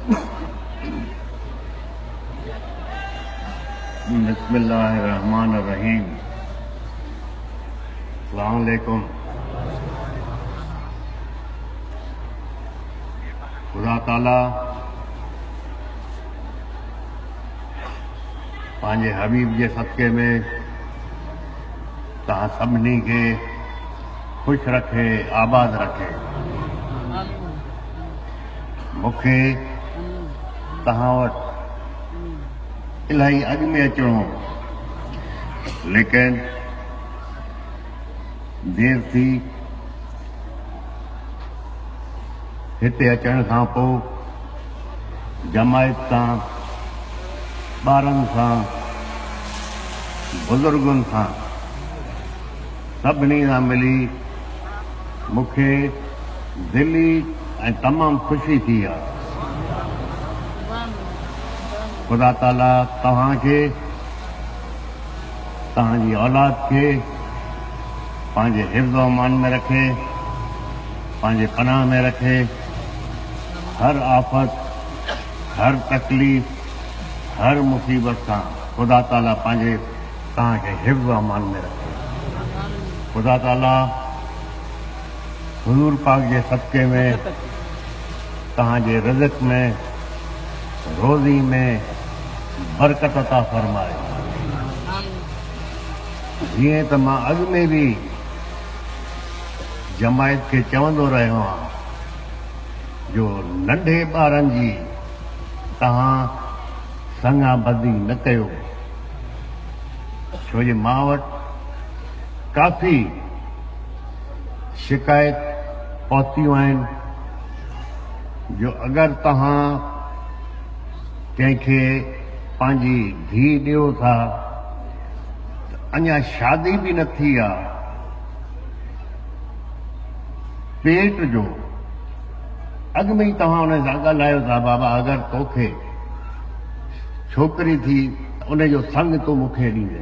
बिस्मिल्लाहिर्रहमानिर्रहीम। अस्सलाम वालेकुम। खुदा ताला पंहिंजे हबीब जे सदके में तव्हां सभिनी खे ख़ुशि रखे, आबाद रखे। मूंखे तव्हां वटि इलाही अॻु में अचिणो, लेकिन देर थी। हिते अचण खां पोइ जमायत सां, ॿारनि सां, बुज़ुर्गनि सां, सभिनी सां मिली मूंखे दिली ऐं तमामु ख़ुशी थी आहे। खुदा ताला तव्हांखे, तव्हांजी औलाद खे पंहिंजे हिफ्ज़ व अमान में रखे, पंहिंजे पनाह में रखे। हर आफ़त, हर तकलीफ़, हर मुसीबत सां खुदा ताला पंहिंजे तव्हांखे हिफ्ज़ व अमान में रखे। खुदा ताला हुज़ूर पाक जे सदके में तव्हांजे रिज़्क़ में, रोज़ी में बरकत अता फरमाए। जीअं त मां अॻु में बि जमायत खे चवंदो रहियो आहियां जो नंढे ॿारनि जी तव्हां संगा बदी न कयो, छो जो मां वटि काफ़ी शिकायत पहुतियूं आहिनि जो अगरि तव्हां कंहिंखे पंहिंजी धीउ ॾियो था, अञा शादी बि न थी आहे, पेट जो अॻु में ई तव्हां उन सां ॻाल्हायो था, बाबा अगरि तोखे छोकिरी थी उनजो संग तूं मूंखे ॾींदे।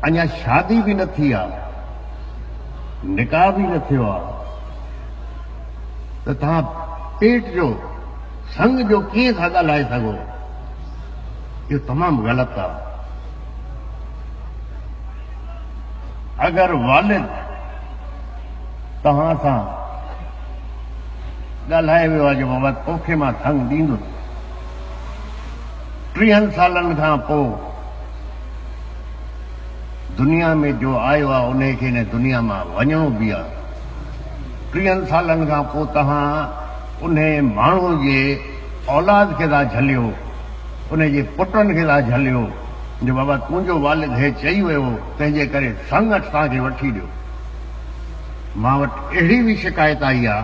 अञा शादी बि न थी आहे, निकाह बि न थियो आहे, त तव्हां पेट जो संग जो कीअं था ॻाल्हाए सघो? इहो तमामु ग़लति आहे। अगरि वालिद तव्हां सां ॻाल्हाए वियो आहे जो बाबा तोखे मां संग ॾींदुसि, 30 सालनि खां पोइ दुनिया में जो आयो आहे उन खे हिन दुनिया मां वञिणो बि आहे। 30 सालनि खां पोइ तव्हां उन माण्हू जे औलाद खे था झलियो, उन जे पुटनि खे था झलियो जो बाबा तुंहिंजो वालिद हे चई वियो, तंहिंजे करे संग असांखे वठी ॾियो। मां वटि अहिड़ी बि शिकायत आई आहे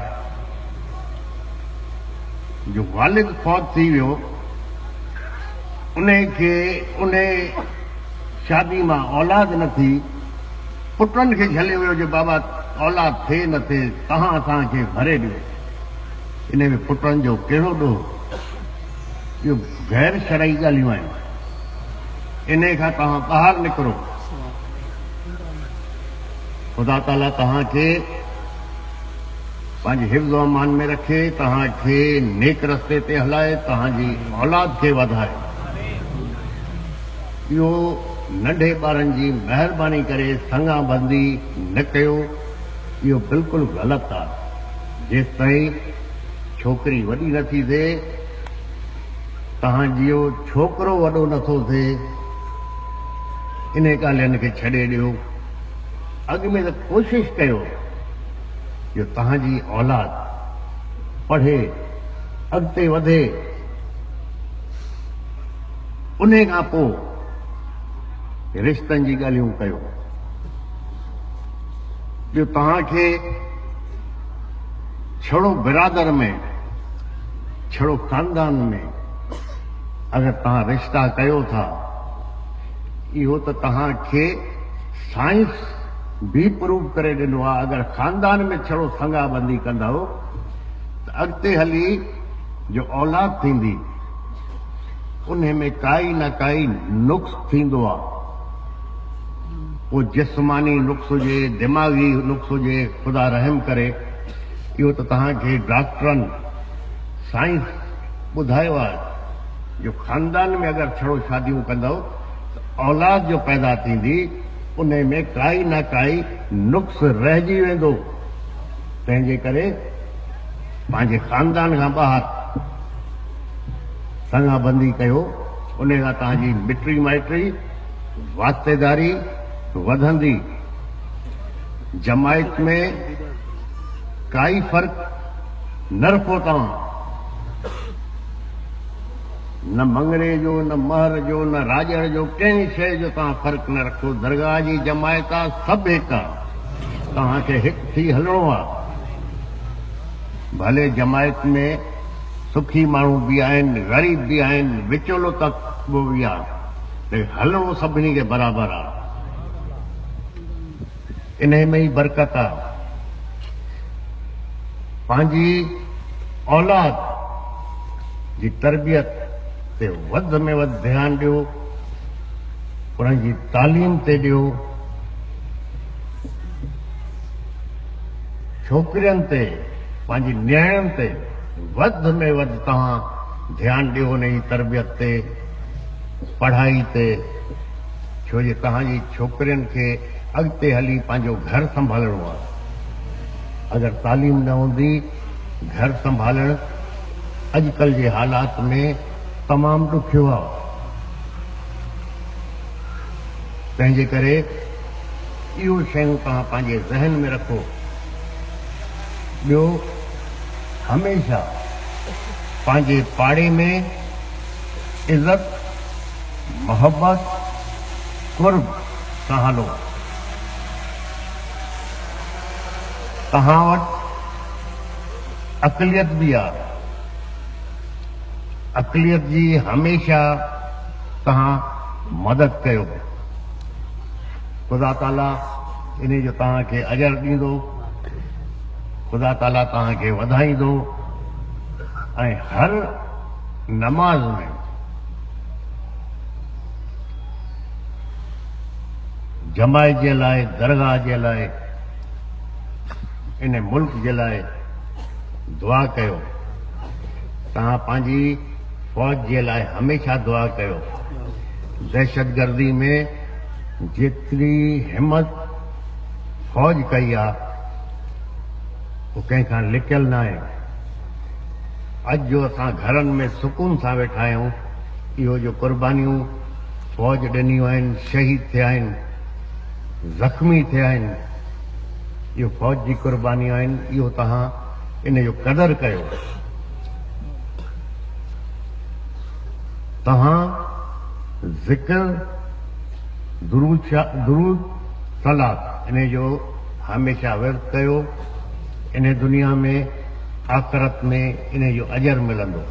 जो वालिद फौत थी वियो, उन खे उन शादी मां औलाद न थी, पुटनि खे झलियो वियो जो बाबा औलाद थिए न थिए, तव्हां असांखे भरे ॾियो। इन में पुटनि जो कहिड़ो ॾोह? इहो गैर शरई ॻाल्हियूं आहिनि। इन खां तव्हां ॿाहिरि निकिरो। ख़ुदा ताला तव्हांखे पंहिंजे हिफ्ज़ व अमान में रखे, तव्हांखे नेक रस्ते ते हलाए, तव्हांजी औलाद खे वधाए। इहो नंढे ॿारनि जी महिरबानी करे संगा बंदी न कयो, इहो बिल्कुलु ग़लति आहे। जेसि ताईं छोकिरी वॾी नथी थिए, तव्हांजो छोकिरो वॾो नथो थिए, इन ॻाल्हियुनि खे छॾे ॾियो। अॻु में त कोशिशि कयो जो तव्हांजी औलाद पढ़े, अॻिते वधे, उन खां पोइ रिश्तनि जी ॻाल्हियूं कयो। ॿियो तव्हांखे छड़ो बिरादर में, छड़ो ख़ानदान में अगरि तव्हां रिश्ता कयो था, इहो त तव्हांखे साइंस भी प्रूव करे ॾिनो आहे। अगरि ख़ानदान में छड़ो संगा बंदी कंदव त अॻिते हली जो औलाद थींदी उन में काई न काई नुक्स थींदो आहे। वो जिस्मानी नुक्स हुजे, दिमाग़ी नुक्स हुजे, ख़ुदा रहम करे, इहो त तव्हांखे डॉक्टरनि साइंस ॿुधायो आहे जो ख़ानदान में अगरि छड़ो शादियूं कंदव त औलाद जो पैदा थींदी उन में काई न काई नुक्स रहिजी वेंदो। तंहिंजे करे पंहिंजे ख़ानदान खां ॿाहिरि संगाबंदी कयो। उन खां तव्हांजी मिटरी माइटरी वास्तेदारी वधंदी। जमायत में काई फ़र्क़ न रखो तव्हां, न मंगरे जो, न महर जो, न राजड़ जो, कंहिं शइ जो तव्हां फ़र्क़ु न रखो। दरगाह जी जमायत आहे, सभु हिकु आहे, तव्हांखे हिकु थी हलणो आहे। भले जमायत में सुखी माण्हू बि आहिनि, ग़रीब बि आहिनि, विचोलो तक बि आहे, हलणो सभिनी खे बराबरि आहे। इन में ई बरकत आहे। पंहिंजी औलाद जी तरबियत ते वध में वध ध्यानु ॾियो, उन्हनि जी तालीम ते ॾियो, छोकिरियुनि ते, पंहिंजी नियाणियुनि ते वध में वध तव्हां ध्यानु ॾियो, उन जी तरबियत ते, पढ़ाई ते। छो जे तव्हांजी छोकिरियुनि खे अॻिते हली पंहिंजो घर संभालणो आहे। अगरि तालीम न हूंदी, घर संभालणु अॼुकल्ह जे हालात में तमामु ॾुखियो आहे। तंहिंजे करे इहो शयूं तव्हां पंहिंजे ज़हन में रखो। ॿियो, हमेशा पंहिंजे पाड़े में इज़त, मोहबत, कुर्ब सां हलो। तव्हां वटि अक़लियत बि आहे, अक़लियत जी हमेशा तव्हां मदद कयो। ख़ुदा ताला इन जो तव्हांखे अजर ॾींदो, ख़ुदा ताला तव्हांखे वधाईंदो। ऐं हर नमाज़ में जमायत जे लाइ, दरगाह जे लाइ, इन मुल्क जे लाइ दुआ कयो। तव्हां पंहिंजी फ़ौज जे लाइ हमेशा दुआ कयो। दहशतगर्दी में जेतिरी हिम्मत फ़ौज कई आहे, उहो कंहिंखां लिकियल न आहे। अॼु जो असां घरनि में सुकून सां वेठा आहियूं, इहो जो क़ुर्बानियूं फ़ौज ॾिनियूं आहिनि, शहीद थिया आहिनि, ज़ख़्मी थिया आहिनि, इहो फ़ौज जी क़ुर्बानियूं आहिनि। इहो तव्हां इन जो क़दुरु कयो। तव्हां ज़िक्र, दुरूद, सलात इन जो हमेशा विर्त कयो। इन दुनिया में, आख़िरत में इन जो अजर मिलंदो।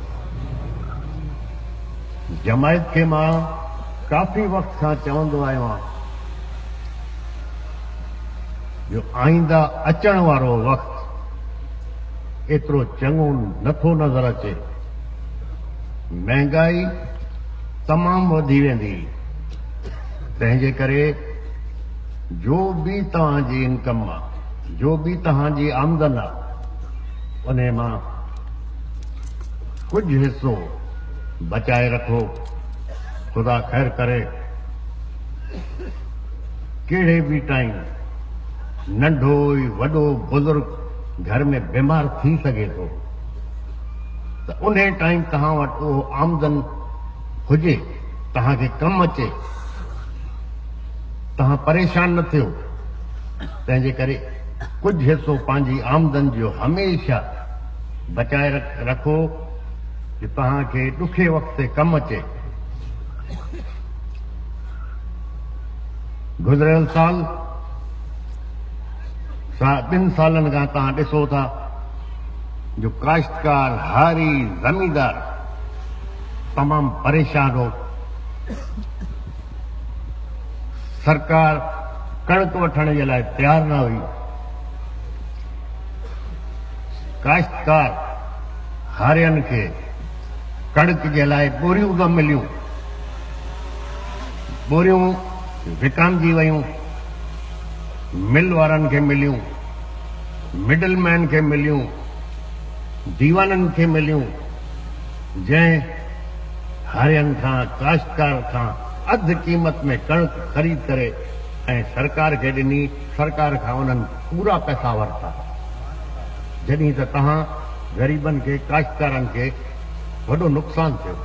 जमायत खे मां काफ़ी वक़्त खां चवंदो आहियो आहियां जो आईंदा अचण वारो वक़्तु एतिरो चङो नथो नज़र अचे। महांगाई तमामु वधी वेंदी। तंहिंजे करे जो बि तव्हांजी इनकम आहे, जो बि तव्हांजी आमदन आहे, उन मां कुझु हिसो बचाए रखो। ख़ुदा ख़ैर करे। कहिड़े बि टाइम नंढो ई वॾो बुज़ुर्ग घर में बीमार थी सघे थो, त उन टाइम तव्हां वटि उहो आमदन हुजे, तव्हांखे कमु अचे, तव्हां परेशान न थियो। तंहिंजे करे कुझु हिसो पंहिंजी आमदन जो हमेशा बचाए रखो कि तव्हांखे ॾुखे वक़्त ते कमु अचे। गुज़िरियल साल 2 सालनि खां तव्हां ॾिसो था जो काश्तकार, हारी, ज़मींदार तमामु परेशान हो। सरकार कणक वठण जे लाइ तयारु न हुई। काश्तकार हारियनि खे कणक जे लाइ बोरियूं न मिलियूं, बोरियूं विकामजी वयूं, मिल वारनि खे मिलियूं, मिडल मैन खे मिलियूं, दीवाननि खे मिलियूं। जंहिं हारियनि खां काश्तकार खां अधु क़ीमत में कणक ख़रीद करे ऐं सरकार खे ॾिनी, सरकार खां उन्हनि पूरा पैसा वरिता, जॾहिं त तव्हां ग़रीबनि खे काश्तकारनि खे वॾो नुक़सानु थियो।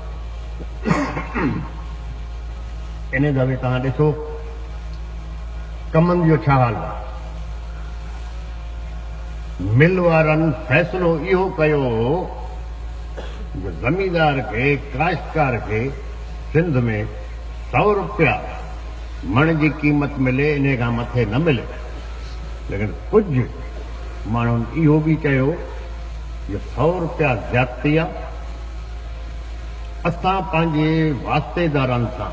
इन दफ़े तव्हां ॾिसो कमनि जो छा हाल आहे। मिल वारनि फ़ैसिलो इहो कयो जो ज़मींदार खे काश्तकार खे सिंध में 100 रुपया मण जी क़ीमत मिले, इन खां मथे न मिले। लेकिन कुझु माण्हुनि इहो बि चयो जो 100 रुपया ज़्यादती आहे। असां पंहिंजे वास्तेदारनि सां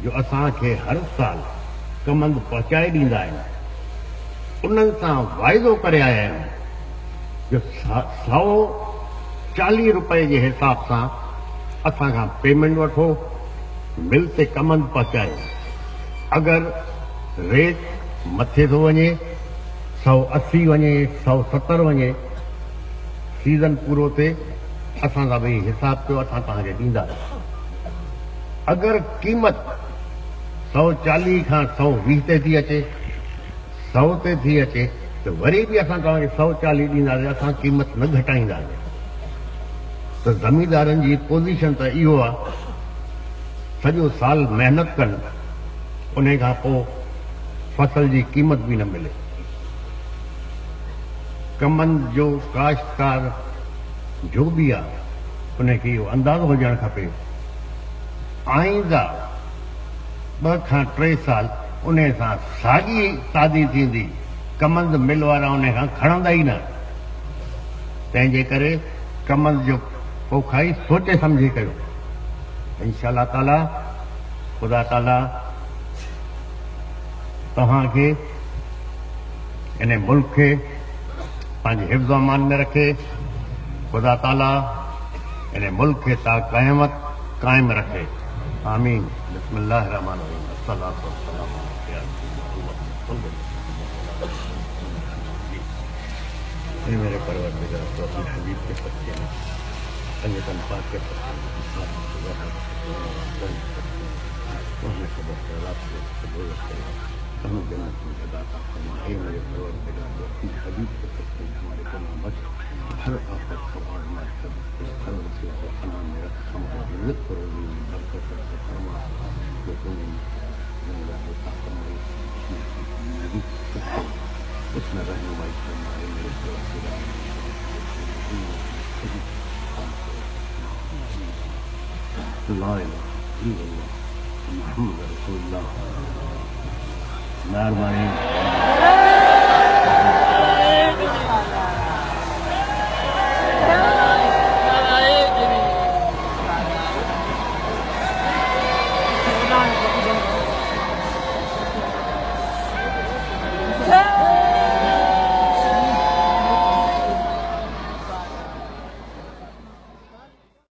जो असांखे हर साल कमंद पहुचाए ॾींदा आहिनि, उन्हनि सां वाइदो करे आया आहियूं जो 140 रुपए जे हिसाब सां असां खां पेमेंट वठो, मिल ते कमंद पहुचायो। अगरि रेट मथे थो वञे, 180 वञे, 170 वञे, सीज़न पूरो थिए, असां सां भई हिसाब कयो, असां तव्हांखे ॾींदासीं। अगरि क़ीमत 140 खां 120 ते थी अचे, 100 ते थी अचे, त वरी बि असां तव्हांखे 140 ॾींदासीं, असां क़ीमत न घटाईंदासीं। त ज़मींदारनि जी पोज़ीशन त इहो आहे, सॼो साल महिनत कनि, उन खां पोइ फसल जी क़ीमत बि न मिले। कमनि जो काश्तकार जो बि आहे उनखे इहो अंदाज़ो हुजणु खपे आईंदा 2 खां 3 साल उन सां साॻी तादी थींदी, कमंद मिल वारा उन खां खणंदा ई न। तंहिंजे करे कमंद जो पोखाई सोचे सम्झी कयो। इंशाअल्लाह ताला ख़ुदा ताला तव्हांखे इन मुल्क खे पंहिंजे हिफ़्ज़ अमान में रखे। ख़ुदा ताला इन मुल्क खे ता क़यामत क़ाइम रखे। आमीन। बिस्मिल्लाह रहमान रहीम। अस्सलातु वस्सलामु अलैका या रसूलल्लाह। मेरे परवरदिगार तो अपने हबीब के सच्चे हैं, संगतन पाक के सच्चे हैं, उन्हें खबर से रात से बोल रखे हमें जन्नत में दाता फरमाए। मेरे परवरदिगार तो अपने हबीब के सच्चे हैं, हमारे को मत हर आफत सवार मत सब हर वसीला को अना मेरा हमारा नित करोगी बरकत से फरमा जो तुम्हें मेरा होता फरमाए नबी उसमें रहनुमाई फरमाए। मेरे परवरदिगार ला इलाहा इल्लल्लाह मुहम्मद रसूलुल्लाह। मेहरबानी।